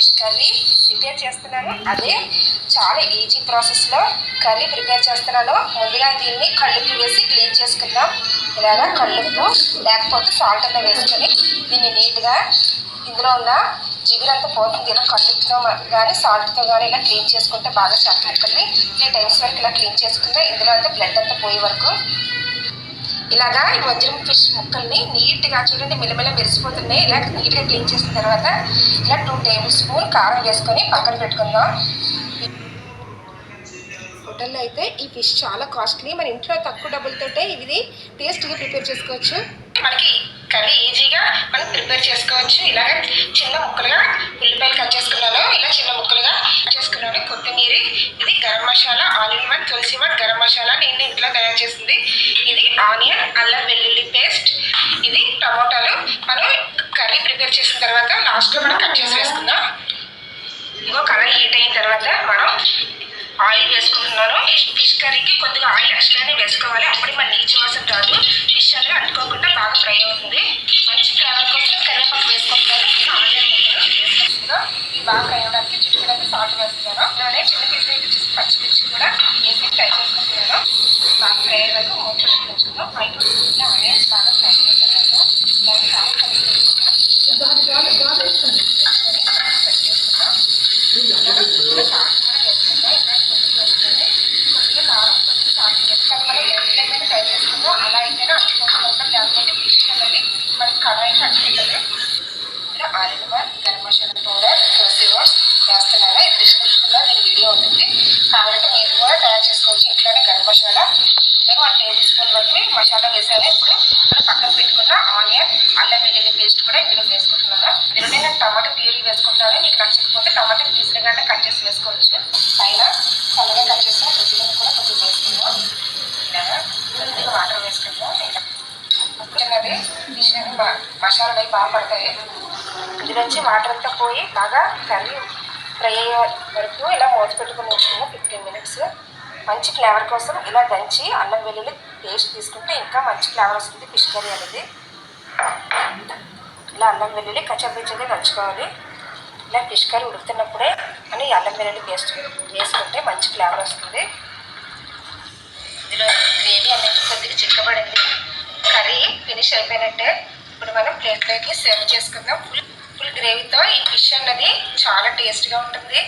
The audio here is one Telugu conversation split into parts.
ఫిష్ కర్రీ ప్రిపేర్ చేస్తున్నాను. అదే చాలా ఈజీ ప్రాసెస్లో కర్రీ ప్రిపేర్ చేస్తున్నాను. ముందుగా దీన్ని కళ్ళుప్పు వేసి క్లీన్ చేసుకుందాం. ఇలాగా కళ్ళుప్పు లేకపోతే సాల్ట్ అంతా వేసుకొని దీన్ని నీట్గా ఇందులో ఉన్న జిగురంతా పోతుంది. ఇలా కళ్ళుతో కానీ సాల్ట్తో కానీ ఇలా క్లీన్ చేసుకుంటే బాగా చేప ముక్కల్ని 3 times వరకు ఇలా క్లీన్ చేసుకుంటే ఇందులో అంతా బ్లడ్ అంతా పోయే వరకు ఇలాగా ఈ వజ్రం ఫిష్ ముక్కల్ని నీట్గా చూడండి మెల్లమెల్ల మెరిసిపోతున్నాయి. ఇలా నీట్గా క్లీన్ చేసిన తర్వాత ఇలా 2 tablespoon కారం వేసుకొని పక్కన పెట్టుకుందాం. హోటల్లో అయితే ఈ ఫిష్ చాలా కాస్ట్లీ. మన ఇంట్లో తక్కువ డబ్బులతోటే ఇది టేస్ట్గా ప్రిపేర్ చేసుకోవచ్చు. మనకి కర్రీ ఈజీగా మనం ప్రిపేర్ చేసుకోవచ్చు. ఇలాగ చిన్న ముక్కలుగా ఉల్లిపాయలు కట్ చేసుకున్నాను. ఇలా చిన్న ముక్కలుగా కట్ చేసుకున్నాను. కొత్తిమీర, ఇది garam masala, all in one Tulsi one garam masala నేను ఇంట్లో తయారు చేసింది. ఇది ఆనియన్, అల్లం వెల్లుల్లి పేస్ట్, ఇది టమోటాలు. మనం కర్రీ ప్రిపేర్ చేసిన తర్వాత లాస్ట్లో మనం కట్ చేసి వేసుకుందాం. ఇగో కలర్ హీట్ అయిన తర్వాత మనం ఆయిల్ వేసుకుంటున్నాను. ఫిష్ కర్రీకి కొద్దిగా ఆయిల్ ఎక్స్ట్రానే వేసుకోవాలి. అప్పుడు మన నీచు వాసన రాదు. ఫిష్ అనేది అంటుకోకుండా బాగా ఫ్రై అవుతుంది. మంచి ఫ్లేవర్ కోసం కరివేపాకు వేసుకుంటున్నాను. ఆనియన్ వేసుకుంటున్నాను. ఇవి బాగా ఫ్రై అవ్వడానికి చిటికడానికి సాల్ట్ వేస్తున్నాను. అలానే చిన్న పీస్ పచ్చిమిర్చి కూడా వేసి ఫ్రై చేసుకుంటున్నాను. బాగా ఫ్రై అయ్యేందుకు మూత పెట్టుకుంటున్నాను. ఆనియన్స్ బాగా ఫ్రై అయిన తర్వాత అలా అయితేనే అనుకోకుండా లేకపోతే ఫిష్ అనేది మనకి కడాయి కట్టుకుంటుంది. ఇలా ఆయిల్ గరం మసాలా పౌడర్ వేస్తున్నాను. ఇది డిస్క్రిప్షన్లో దీని వీడియో ఉంటుంది. కాబట్టి మీరు కూడా తయారు చేసుకోవచ్చు ఇంట్లోనే గరం మసాలా. నేను 1 tablespoon వరకు మసాలా వేసాను. ఇప్పుడు మనం పక్కన పెట్టుకున్న ఆనియన్, అల్లం వెల్లుల్లి పేస్ట్ కూడా ఇందులో వేసుకుంటున్నాను. దీనిలో నేను టమాటా ప్యూరీ వేసుకుంటాను. మీకు నచ్చకపోతే టమాటా పీసులుగా కట్ చేసి వేసుకోవచ్చు. పైన చల్లగా కట్ చేసిన కొద్దిగా కూడా కొద్దిగా వేసుకుందాం. ఇలాగా కొద్దిగా వాటర్ వేసుకుందాం. చిన్నది ఫిష్ మసాలాలు అవి బాగా పడతాయి. ఇందులోంచి వాటర్ అంతా పోయి బాగా కర్రీ ఫ్రై అయ్యే వరకు ఇలా మూత పెట్టుకుని ఉంచుకున్నాం 15 minutes. మంచి ఫ్లేవర్ కోసం ఇలా దంచి అల్లం వెల్లుల్లి పేస్ట్ తీసుకుంటే ఇంకా మంచి ఫ్లేవర్ వస్తుంది ఫిష్ కర్రీ అనేది. ఇలా అల్లం వెల్లుల్లి కచ్చపిచ్చగా దంచుకోవాలి. ఇలా ఫిష్ కర్రీ ఉడుకుతున్నప్పుడే అని అల్లం వెల్లుల్లి పేస్ట్ వేసుకుంటే మంచి ఫ్లేవర్ వస్తుంది. ఇందులో గ్రేవీ అనేది కొద్దిగా చిక్కబడింది. కర్రీ ఫినిష్ అయిపోయినట్టే. ఇప్పుడు మనం ప్లేట్లోకి సర్వ్ చేసుకుందాం. ఫుల్ గ్రేవీతో ఈ ఫిష్ అన్నది చాలా టేస్ట్గా ఉంటుంది.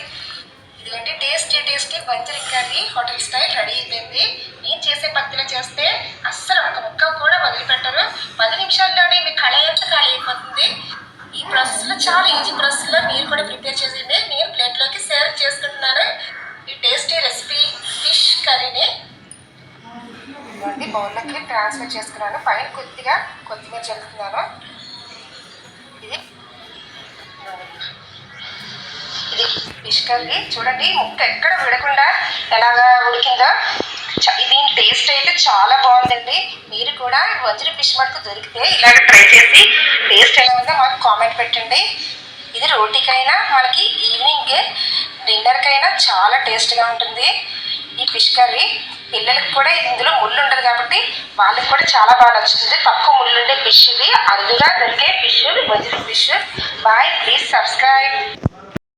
ఇదిగోండి టేస్టీ బంజరీ కర్రీ హోటల్ స్టైల్ రెడీ అయిపోయింది. నేను చేసే పద్ధతిలో చేస్తే అస్సలు ఒక ముక్క కూడా వదిలిపెట్టరు. 10 నిమిషాల్లోనే మీ కళ ఎంత ఖాళీ అయిపోతుంది. ఈ ప్రాసెస్లో చాలా ఈజీ ప్రాసెస్లో మీరు కూడా ప్రిపేర్ చేసేది నేను ప్లేట్లోకి సర్వ్ చేసుకుంటున్నాను. ఈ టేస్టీ రెసిపీ ఫిష్ కర్రీని బౌల్లోకి ట్రాన్స్ఫర్ చేసుకున్నాను. పైన కొద్దిగా కొత్తిమీర చల్లుతున్నాను. ఇది ఫిష్ కర్రీ చూడండి ముక్క ఎక్కడ విడకుండా ఎలాగా ఉడికిందో. దీని టేస్ట్ అయితే చాలా బాగుందండి. మీరు కూడా వజ్ర ఫిష్ మటుకు దొరికితే ఇలాగ ట్రై చేసి టేస్ట్ ఎలా ఉందో మాకు కామెంట్ పెట్టండి. ఇది రోటీకైనా మనకి ఈవినింగ్ డిన్నర్కైనా చాలా టేస్ట్గా ఉంటుంది ఈ ఫిష్ కర్రీ. పిల్లలకి కూడా ఇందులో ముళ్ళు ఉండదు కాబట్టి వాళ్ళకి కూడా చాలా బాగా నచ్చుతుంది. తక్కువ ముళ్ళుండే ఫిష్ ఇది, అరుదుగా దొరికే fish Vajra fish. Bye, please subscribe.